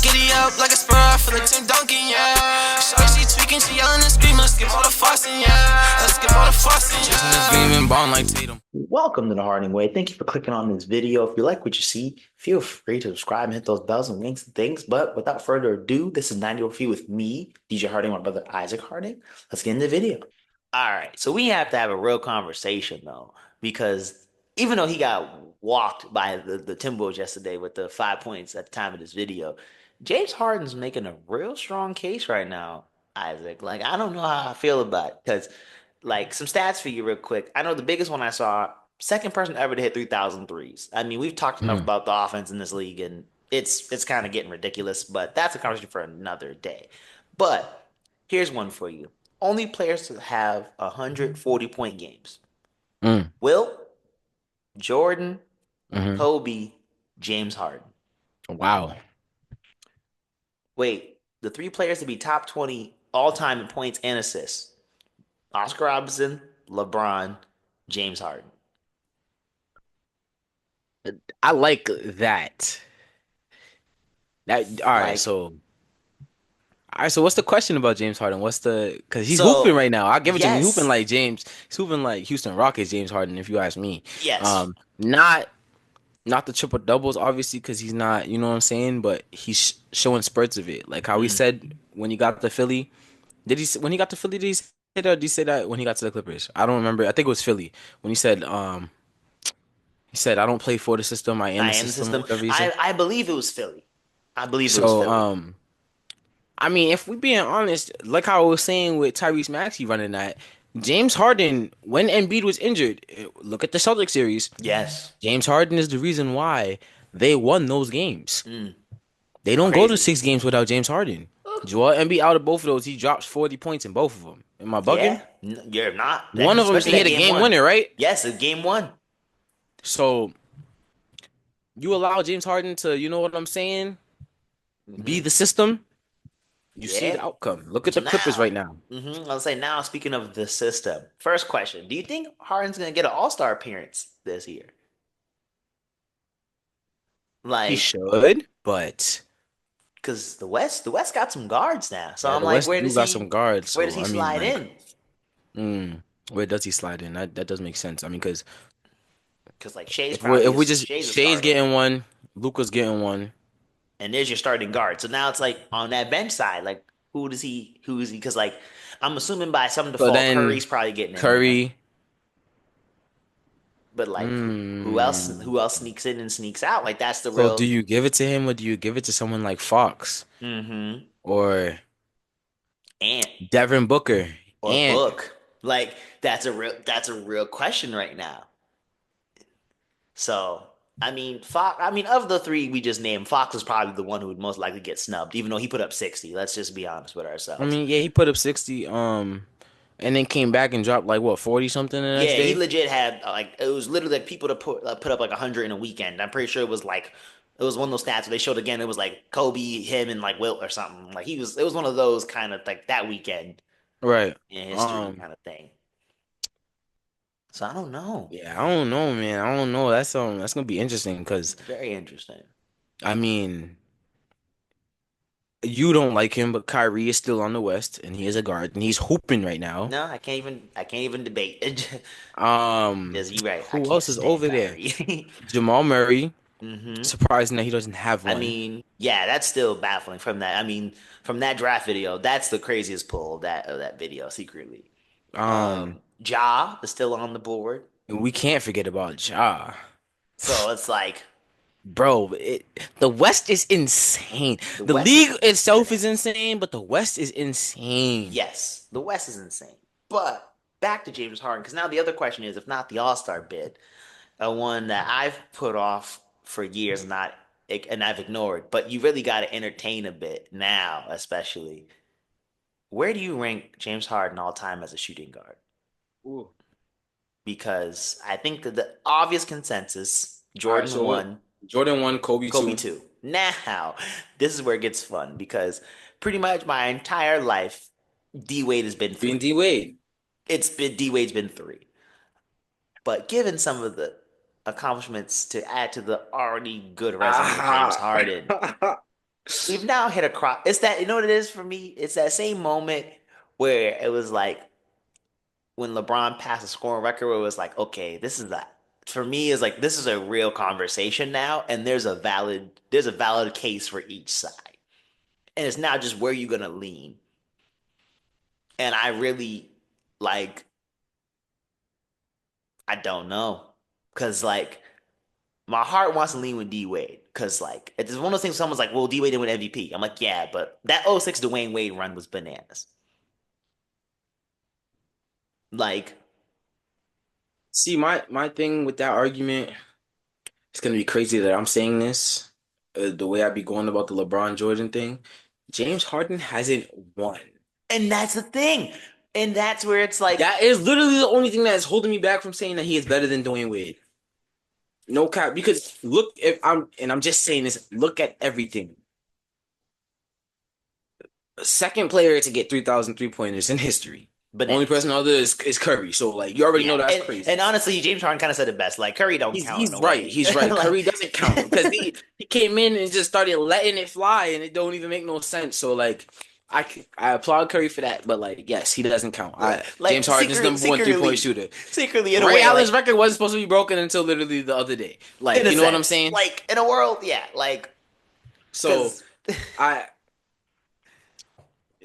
Giddy up like a spur, I feel like Tim Duncan, yeah. Shorty, she tweaking, she yelling and screaming. Let's skip all the fussing, yeah. Let's skip all the fussing, yeah. Chasing this demon, ballin' like Tatum. Welcome to the Harding Way. Thank you for clicking on this video. If you like what you see, feel free to subscribe and hit those bells and links and things. But without further ado, this is 90 Over Feet with me, DJ Harding, my brother Isaac Harding. Let's get into the video. All right, so we have to have a real conversation though, because even though he got walked by the Timberwolves yesterday with the 5 points at the time of this video, James Harden's making a real strong case right now, Isaac. Like, I don't know how I feel about it because, like, some stats for you real quick. I know the biggest one I saw, second person ever to hit 3,000 threes. I mean, we've talked enough Mm. about the offense in this league, and it's kind of getting ridiculous, but that's a conversation for another day. But here's one for you. Only players to have 140-point games. Mm. Wilt, Jordan, Hmm. Kobe, James Harden. Wow. Wait, the three players to be top 20 all time in points and assists: Oscar Robertson, LeBron, James Harden. I like that. All right, Like, so what's the question about James Harden? What's the because he's hooping so right now. I'll give it to him. He's hooping yes, like James. He's hooping like Houston Rockets James Harden, if you ask me. yes. Not the triple doubles, obviously, because he's not, you know what I'm saying, but he's showing spurts of it. Like how he Mm. said when he got to Philly. When he got to Philly, did he say that or did he say that when he got to the Clippers? I don't remember. I think it was Philly when he said, I don't play for the system, I am I the am the system, or system. whatever he said. I believe it was Philly. I believe it was So, Philly. I mean, if we being honest, like how I was saying with Tyrese Maxey running that, James Harden, when Embiid was injured, look at the Celtics series. Yes. James Harden is the reason why they won those games. Mm. They don't go to Crazy. 6 games without James Harden. Joel Embiid out of both of those, he drops 40 points in both of them. Am I bugging? Yeah. You're not. One of them Especially that hit a game game one. winner, right? Yes, it's game one. So you allow James Harden to, you know what I'm saying, be Hmm. the system. You see Yeah. the outcome. Look at So the Clippers now, right now. I'll say now, speaking of the system, first question: do you think Harden's gonna get an All Star appearance this year? He Like, should, but because the West got some guards now. So yeah, I'm the like, West do got some guards. where does So he I mean, slide like, in? where does he slide in? That does make sense. I mean, because Because like Shay's if probably we just Shay's a Shay's starter, getting one, Luca's getting one. and there's your starting guard. So now it's like on that bench side, like who does he? Who is he? Because like I'm assuming by some So default, then Curry's probably getting in there. Curry. But like who else? Hmm. Who else sneaks in and sneaks out? Like that's the So do real. you give it to him or do you give it to someone like Fox Mm-hmm. or Ant Devin Booker? or And Book. Like that's a real question right now. So I mean, Fox. I mean, of the three we just named, Fox is probably the one who would most likely get snubbed, even though he put up 60. Let's just be honest with I ourselves. mean, yeah, he put up 60, and then came back and dropped like what, 40 something the next Yeah, he day? legit had like it was literally like people to put up like 100 in a weekend. I'm pretty sure it was one of those stats where they showed again. It was like Kobe, him, and like Wilt or something. Like he was. It was one of those kind of like that weekend Right. in history Um, kind of thing. So I don't know. yeah, I don't know, man. I don't know. That's gonna be interesting because Very interesting. I mean, you don't like him, but Kyrie is still on the West and he is a guard and he's hooping right now. No, I can't even debate it. Um, Because you right. I who can't else is stand over there? Kyrie. Jamal Murray. Hmm. Surprising that he doesn't have I one. mean, yeah, that's still baffling from that. I mean, from that draft video, that's the craziest pull of that video secretly. Um, Ja is still on the board. and we can't forget about Ja. So it's like Bro, the West is insane. the The West is league itself is insane. insane, but the West is insane. Yes, the West is insane. But back to James Harden, because now the other question is, if not the All-Star bid, a one that I've put off for years, not and I've ignored, but you really got to entertain a bit now, especially. Where do you rank James Harden all time as a shooting guard? Ooh. Because I think that the obvious consensus, All right, Jordan so won, Jordan 1, Kobe Kobe 2. too. Now, this is where it gets fun because pretty much my entire life, D Wade has been Being three. D Wade. It's been D Wade's been three. But given some of the accomplishments to add to the already good resume of James Ah. Harden, we've now hit a crop. It's that, you know what it is for me? It's that same moment where it was like when LeBron passed a scoring record where it was like, okay, this is that for me is like this is a real conversation now, and there's a valid case for each side. And it's now just where you're gonna lean. And I really like I don't know. Cause like my heart wants to lean with D Wade. Cause like it's one of those things someone's like, well, D Wade didn't win MVP. I'm like, yeah, but that '06 Dwayne Wade run was bananas. Like, See, my thing with that argument, it's gonna be crazy that I'm saying this. The way I be going about the LeBron Jordan thing, James Harden hasn't won. and that's the thing. And that's where it's like, That is literally the only thing that is holding me back from saying that he is better than Dwayne Wade. No cap, because look, if I'm just saying this, look at everything. Second player to get 3,000 3-pointers in history. Only bananas. person other is Curry. So like you already Yeah, know that's and, crazy. and honestly, James Harden kind of said it best. Like Curry don't count in He's a right. way. He's right. Like, Curry doesn't count because he came in and just started letting it fly and it don't even make no sense. So like I applaud Curry for that, but like yes, he doesn't count. like James Harden is number one 3-point shooter. secretly in a Ray way, Allen's like record wasn't supposed to be broken until literally the other day. in Like a you know what I'm sense, saying? like in a world, yeah, like So because I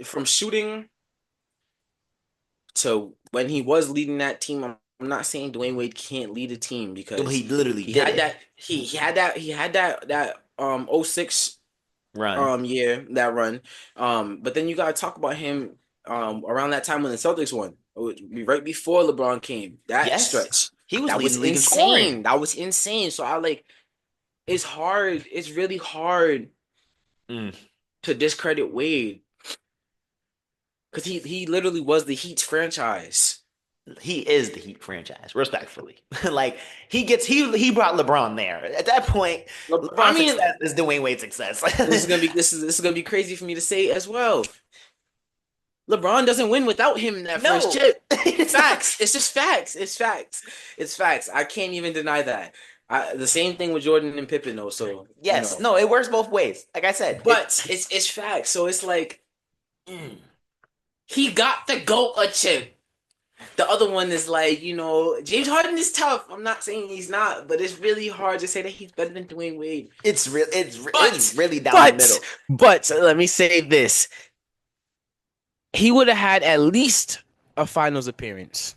from shooting to when he was leading that team, I'm not saying Dwayne Wade can't lead a team because he literally he did had it. that he had that '06 Run, year, that run. But then you gotta talk about him around that time when the Celtics won. It was right before LeBron came. That yes, stretch. he was That was leading the league in scoring. insane. That was insane. So I like it's hard. It's really hard Mm. to discredit Wade because he literally was the Heat's franchise. He is the Heat franchise, respectfully. Like he brought LeBron there. At that point, I LeBron's mean, success is Dwayne Wade's success. this is gonna be crazy for me to say as well. LeBron doesn't win without him in that first No, chip. it's not. Facts. It's just facts. It's facts. It's facts. I can't even deny that. The same thing with Jordan and Pippen, though. So Yes, no, it works both ways. Like I said, but it's facts. So it's like mm, he got the GOAT a chip. The other one is like, James Harden is tough. I'm not saying he's not, but it's really hard to say that he's better than Dwayne Wade. it's But really down the but middle. but let me say this: he would have had at least a finals appearance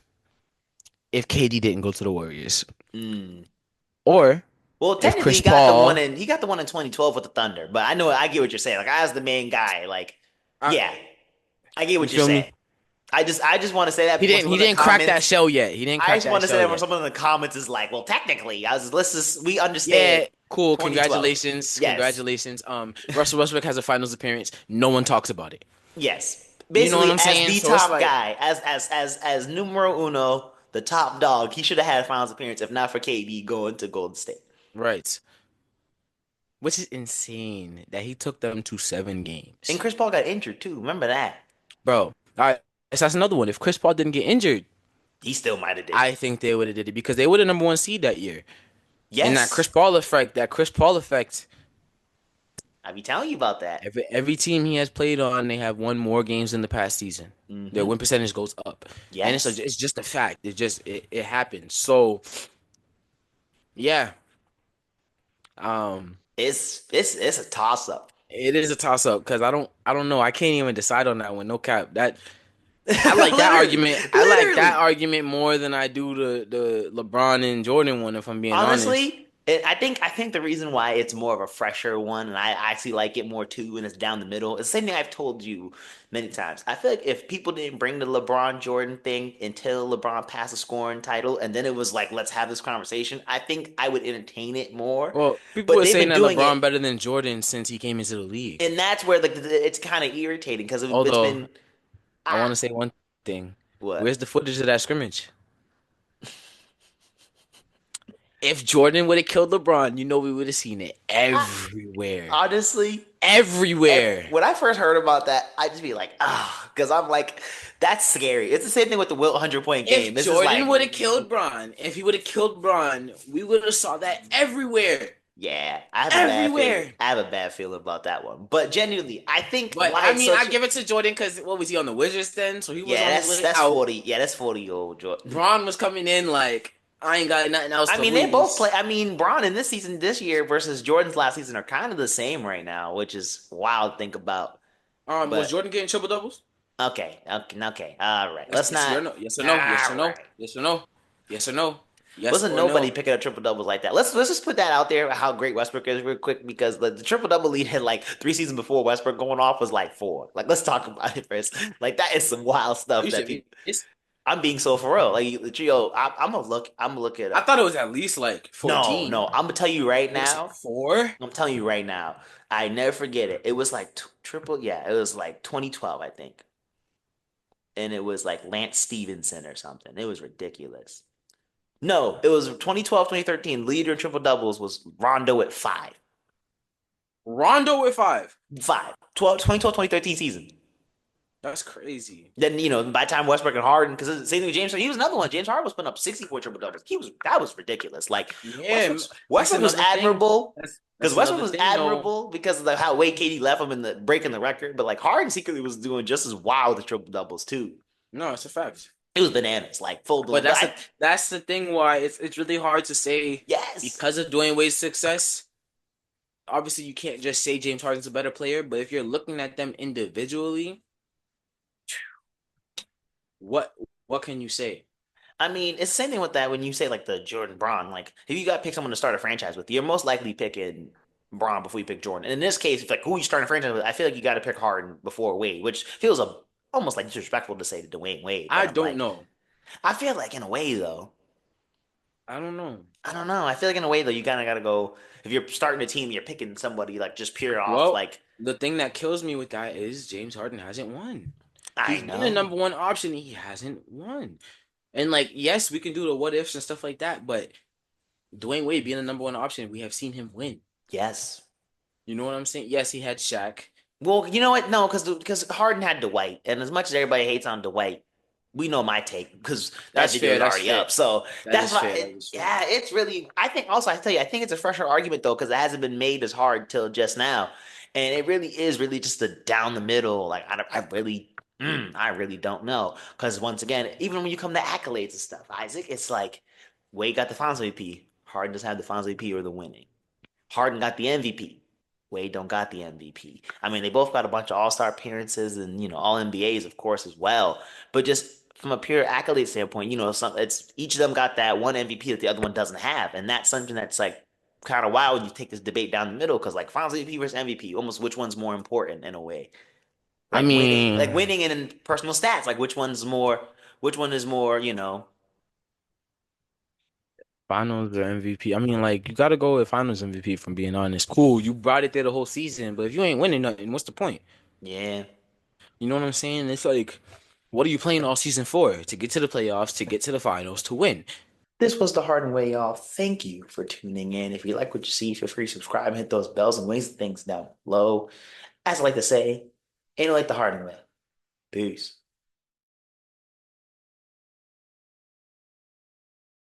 if KD didn't go to the Warriors. Mm. Or Well, if technically, Chris Paul, he got the one in 2012 with the Thunder. But I get what you're saying. Like I was the main guy. Like, I, yeah, I get you what you're feel saying. me? I just want to say that He before didn't. some He of the didn't crack that comments. shell yet. He didn't I crack just want that to say shell that for yet. someone in the comments is like, well, technically, we Yeah, understand cool. 2012. Congratulations, Yes, congratulations. Russell Westbrook has a finals appearance. No one talks about it. yes. You know what Basically, I'm as saying? the So it's top like, guy, as numero uno, the top dog, he should have had a finals appearance if not for KD going to Golden State. right, which is insane that he took them to 7 And games, Chris Paul got injured too. Remember that? bro. All right, so that's another one. If Chris Paul didn't get injured, He still might have did it. I think they would have did it because they were the number one seed that year. And that Chris Yes, Paul effect, I be telling you about that. every team he has played on, they have won more games than the past season. Their Hmm. win percentage goes up, and Yes, it's just a fact. It happens. So yeah, um, it's a toss up. it is a toss up because I don't know. I can't even decide on that one. No cap. I like that Literally, argument. I like that literally. argument more than I do the LeBron and Jordan one. If I'm being honest. Honestly, I think the reason why it's more of a fresher one, and I actually like it more too, and it's down the middle. It's the same thing I've told you many times. I feel like if people didn't bring the LeBron Jordan thing until LeBron passed the scoring title, and then it was like, let's have this conversation, I think I would entertain it more. Well, people But are they've saying been that doing LeBron it, better than Jordan since he came into the league. and that's where like it's kind of irritating because it's Although been I ah want to say one thing. what. Where's the footage of that scrimmage? If Jordan would have killed LeBron, we would have seen it I, everywhere. honestly, Everywhere. when I first heard about that, I just be like, because I'm like, that's scary. It's the same thing with the Wilt 100-point If game. This is Jordan like, would have killed Bron, if he would have killed Bron, we would have saw that everywhere. Yeah, everywhere. I have a bad feeling about that one. But genuinely, I think But why I it's mean, I such give it to Jordan because what was he on the Wizards then? So he was yeah, on his way that's out. 40. Yeah, that's 40-year-old Jordan. Braun was coming in like I ain't got nothing else I to mean, they both play. lose. I mean, Braun in this season, this year versus Jordan's last season are kind of the same right now, which is wild to think about. Was But Jordan getting triple doubles? okay, all right. Yes, Let's yes not. or no? Yes or no? Yes or All no? right. Yes or no? Yes or no? Yes Wasn't or nobody no? picking up triple doubles like that. Let's just put that out there how great Westbrook is real quick because the triple double lead had like 3 seasons before Westbrook going off was like four. Like let's talk about it first. Like that is some wild Are stuff you that people. serious? I'm being so for real. Like the trio, I'm gonna look. I'm gonna look it I up. thought it was at least like No, 14. no. I'm gonna tell you right Was it now. 4? I'm telling you right now. I never forget it. It was like triple. Yeah, it was like 2012, I think, and it was like Lance Stevenson or something. It was ridiculous. No, it was 2012, 2013. Leader in triple doubles was Rondo at five. Rondo with 5. Five. 2012, 2013 season. That's crazy. Then, by the time Westbrook and Harden, because same thing with James Harden, he was another one. James Harden was putting up 64 triple doubles. That was ridiculous. Like Yeah, that's Westbrook was another thing. admirable because That's Westbrook another was thing though. admirable because of how way Katie left him in the breaking the record. But like Harden secretly was doing just as wild with triple doubles too. No, it's a fact. It was bananas, like full But blown. But I that's the thing why it's really hard to say yes, because of Dwayne Wade's success. Obviously, you can't just say James Harden's a better player, but if you're looking at them individually, what what can you say? I mean, it's the same thing with that when you say like the Jordan Braun. Like, if you got to pick someone to start a franchise with, you're most likely picking Braun before you pick Jordan. And in this case, it's like who you starting a franchise with, I feel like you got to pick Harden before Wade, which feels almost like disrespectful to say to Dwayne Wade. But I I'm don't like, know. I feel like in a way though, I don't know. I don't know. I feel like in a way though, you kind of got to go if you're starting a team, you're picking somebody like just pure off Well, like the thing that kills me with that is James Harden hasn't won. I He's been the know. number one option. He hasn't won. And like, yes, we can do the what ifs and stuff like that, but Dwayne Wade being the number one option, we have seen him win. Yes. You know what I'm saying? Yes, he had Shaq. Well, you know what? No, because Harden had Dwight, and as much as everybody hates on Dwight, we know my take because that That's video fair. is That's already fair. up. So That that's is why, fair. That is fair. yeah, it's really. I think also I tell you, I think it's a fresher argument though because it hasn't been made as hard till just now, and it really is really just a down the middle. Like I really don't know because once again, even when you come to accolades and stuff, Isaac, it's like Wade got the Finals MVP, Harden doesn't have the Finals MVP or the winning. Harden got the MVP. Wade don't got the MVP. I mean, they both got a bunch of All-Star appearances and All NBAs, of course, as well. But just from a pure accolade standpoint, it's each of them got that one MVP that the other one doesn't have, and that's something that's like kind of wild when you take this debate down the middle because like Finals MVP versus MVP, almost which one's more important in a way, I like mean, winning and in personal stats, like which one is more. Finals or MVP. I mean, like, you got to go with Finals MVP, from being honest. Cool, you brought it there the whole season, but if you ain't winning nothing, what's the point? Yeah. You know what I'm saying? It's like, what are you playing all season for? To get to the playoffs, to get to the finals, to win. This was the Harden Way, y'all. Thank you for tuning in. If you like what you see, feel free to subscribe and hit those bells and wings and things down below. As I like to say, ain't it like the Harden Way. Peace.